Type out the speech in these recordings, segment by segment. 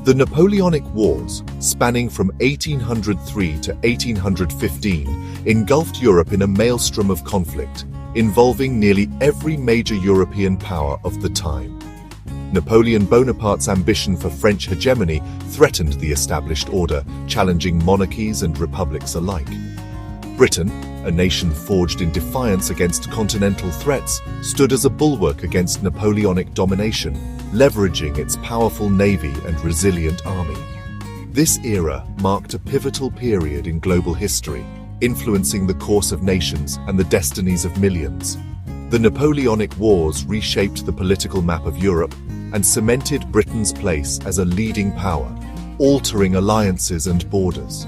The Napoleonic Wars, spanning from 1803 to 1815, engulfed Europe in a maelstrom of conflict, involving nearly every major European power of the time. Napoleon Bonaparte's ambition for French hegemony threatened the established order, challenging monarchies and republics alike. Britain, a nation forged in defiance against continental threats, stood as a bulwark against Napoleonic domination, leveraging its powerful navy and resilient army. This era marked a pivotal period in global history, influencing the course of nations and the destinies of millions. The Napoleonic Wars reshaped the political map of Europe and cemented Britain's place as a leading power, altering alliances and borders.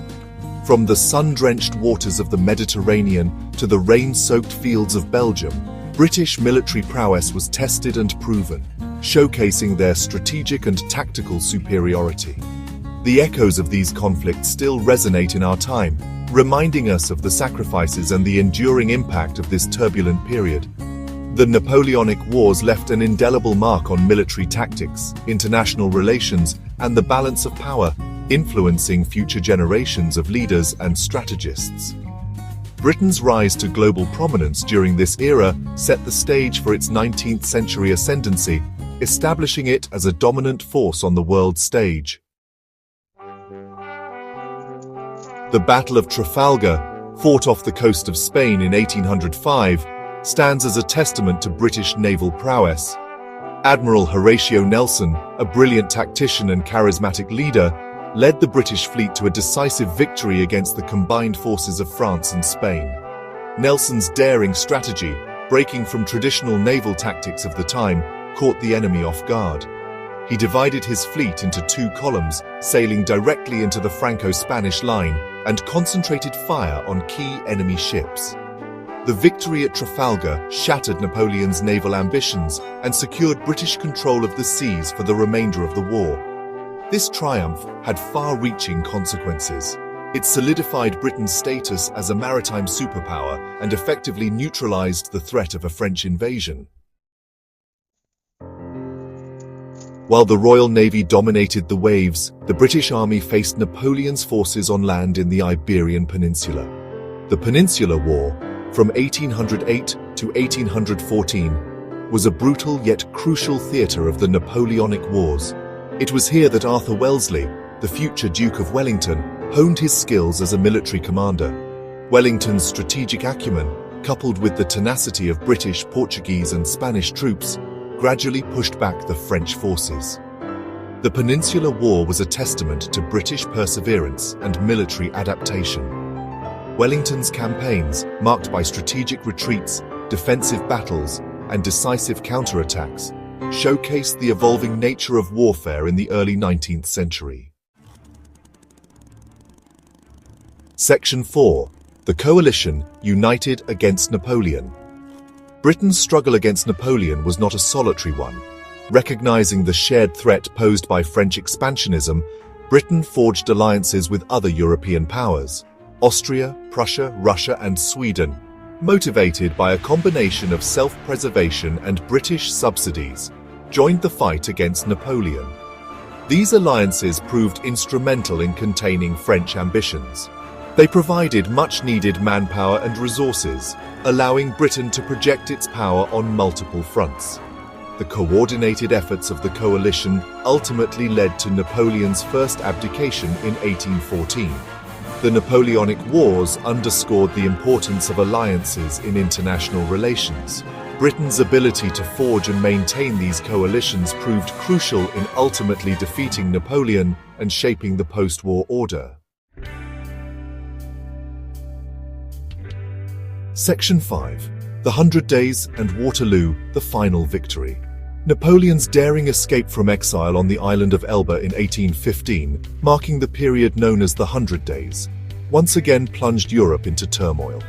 From the sun-drenched waters of the Mediterranean to the rain-soaked fields of Belgium, British military prowess was tested and proven, showcasing their strategic and tactical superiority. The echoes of these conflicts still resonate in our time, reminding us of the sacrifices and the enduring impact of this turbulent period. The Napoleonic Wars left an indelible mark on military tactics, international relations, and the balance of power, influencing future generations of leaders and strategists. Britain's rise to global prominence during this era set the stage for its 19th century ascendancy, establishing it as a dominant force on the world stage. The Battle of Trafalgar, fought off the coast of Spain in 1805, stands as a testament to British naval prowess. Admiral Horatio Nelson, a brilliant tactician and charismatic leader, led the British fleet to a decisive victory against the combined forces of France and Spain. Nelson's daring strategy, breaking from traditional naval tactics of the time, caught the enemy off guard. He divided his fleet into two columns, sailing directly into the Franco-Spanish line, and concentrated fire on key enemy ships. The victory at Trafalgar shattered Napoleon's naval ambitions and secured British control of the seas for the remainder of the war. This triumph had far-reaching consequences. It solidified Britain's status as a maritime superpower and effectively neutralized the threat of a French invasion. While the Royal Navy dominated the waves, the British Army faced Napoleon's forces on land in the Iberian Peninsula. The Peninsular War, from 1808 to 1814, was a brutal yet crucial theatre of the Napoleonic Wars. It was here that Arthur Wellesley, the future Duke of Wellington, honed his skills as a military commander. Wellington's strategic acumen, coupled with the tenacity of British, Portuguese, and Spanish troops, gradually pushed back the French forces. The Peninsular War was a testament to British perseverance and military adaptation. Wellington's campaigns, marked by strategic retreats, defensive battles, and decisive counterattacks, showcased the evolving nature of warfare in the early 19th century. Section 4. The Coalition United Against Napoleon. Britain's struggle against Napoleon was not a solitary one. Recognizing the shared threat posed by French expansionism, Britain forged alliances with other European powers, Austria, Prussia, Russia, and Sweden, motivated by a combination of self-preservation and British subsidies, joined the fight against Napoleon. These alliances proved instrumental in containing French ambitions. They provided much-needed manpower and resources, allowing Britain to project its power on multiple fronts. The coordinated efforts of the coalition ultimately led to Napoleon's first abdication in 1814. The Napoleonic Wars underscored the importance of alliances in international relations. Britain's ability to forge and maintain these coalitions proved crucial in ultimately defeating Napoleon and shaping the post-war order. Section 5. The 100 Days and Waterloo, the Final Victory. Napoleon's daring escape from exile on the island of Elba in 1815, marking the period known as the 100 Days, once again plunged Europe into turmoil.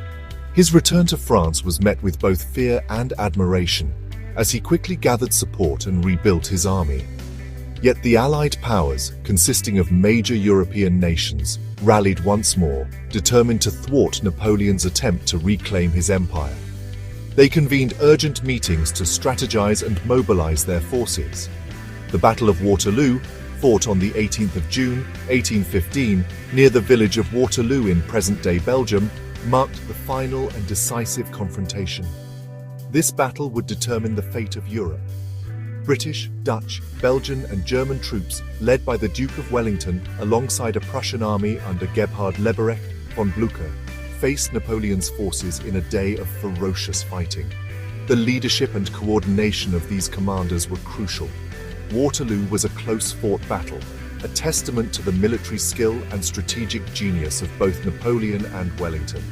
His return to France was met with both fear and admiration, as he quickly gathered support and rebuilt his army. Yet the Allied powers, consisting of major European nations, rallied once more, determined to thwart Napoleon's attempt to reclaim his empire. They convened urgent meetings to strategize and mobilize their forces. The Battle of Waterloo, fought on the 18th of June, 1815, near the village of Waterloo in present-day Belgium, marked the final and decisive confrontation. This battle would determine the fate of Europe. British, Dutch, Belgian and German troops, led by the Duke of Wellington alongside a Prussian army under Gebhard Leberecht von Blücher, faced Napoleon's forces in a day of ferocious fighting. The leadership and coordination of these commanders were crucial. Waterloo was a close-fought battle, a testament to the military skill and strategic genius of both Napoleon and Wellington.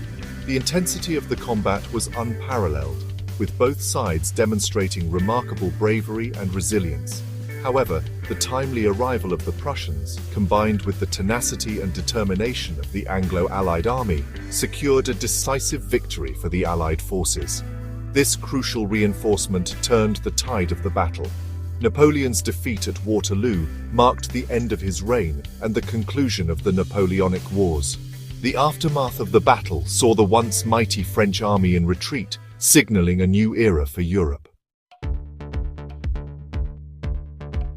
The intensity of the combat was unparalleled, with both sides demonstrating remarkable bravery and resilience. However, the timely arrival of the Prussians, combined with the tenacity and determination of the Anglo-Allied army, secured a decisive victory for the Allied forces. This crucial reinforcement turned the tide of the battle. Napoleon's defeat at Waterloo marked the end of his reign and the conclusion of the Napoleonic Wars. The aftermath of the battle saw the once mighty French army in retreat, signaling a new era for Europe.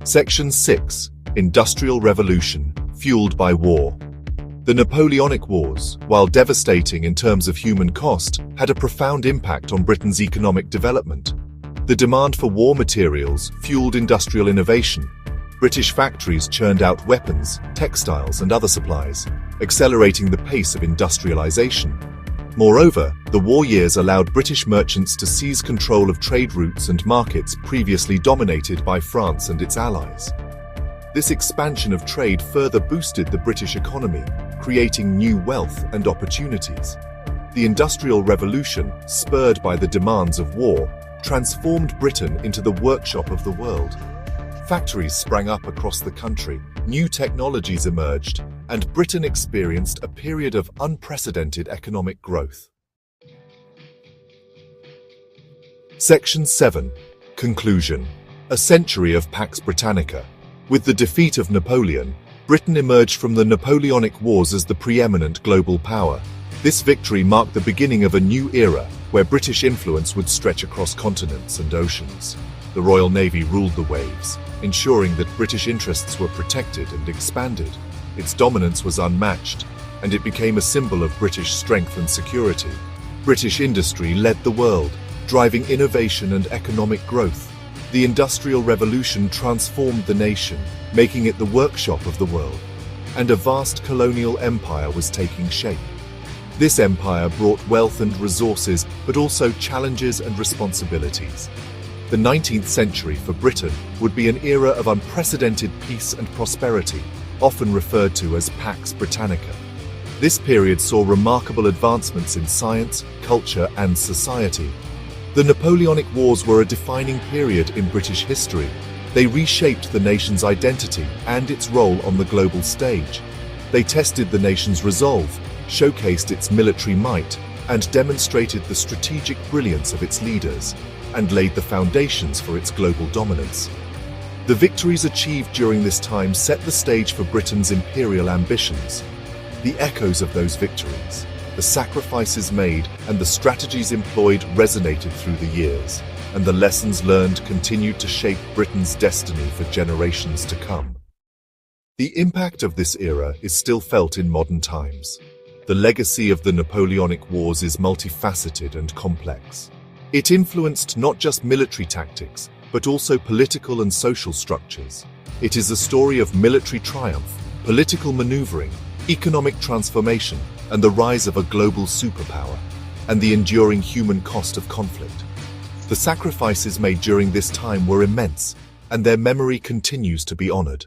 Section 6. Industrial Revolution, fueled by war. The Napoleonic Wars, while devastating in terms of human cost, had a profound impact on Britain's economic development. The demand for war materials fueled industrial innovation. British factories churned out weapons, textiles, and other supplies, accelerating the pace of industrialization. Moreover, the war years allowed British merchants to seize control of trade routes and markets previously dominated by France and its allies. This expansion of trade further boosted the British economy, creating new wealth and opportunities. The Industrial Revolution, spurred by the demands of war, transformed Britain into the workshop of the world. Factories sprang up across the country, new technologies emerged, and Britain experienced a period of unprecedented economic growth. Section 7. Conclusion. A century of Pax Britannica. With the defeat of Napoleon, Britain emerged from the Napoleonic Wars as the preeminent global power. This victory marked the beginning of a new era, where British influence would stretch across continents and oceans. The Royal Navy ruled the waves, ensuring that British interests were protected and expanded. Its dominance was unmatched, and it became a symbol of British strength and security. British industry led the world, driving innovation and economic growth. The Industrial Revolution transformed the nation, making it the workshop of the world, and a vast colonial empire was taking shape. This empire brought wealth and resources, but also challenges and responsibilities. The 19th century for Britain would be an era of unprecedented peace and prosperity, often referred to as Pax Britannica. This period saw remarkable advancements in science, culture, and society. The Napoleonic Wars were a defining period in British history. They reshaped the nation's identity and its role on the global stage. They tested the nation's resolve, showcased its military might, and demonstrated the strategic brilliance of its leaders, and laid the foundations for its global dominance. The victories achieved during this time set the stage for Britain's imperial ambitions. The echoes of those victories, the sacrifices made, and the strategies employed resonated through the years, and the lessons learned continued to shape Britain's destiny for generations to come. The impact of this era is still felt in modern times. The legacy of the Napoleonic Wars is multifaceted and complex. It influenced not just military tactics, but also political and social structures. It is a story of military triumph, political maneuvering, economic transformation, and the rise of a global superpower, and the enduring human cost of conflict. The sacrifices made during this time were immense, and their memory continues to be honored.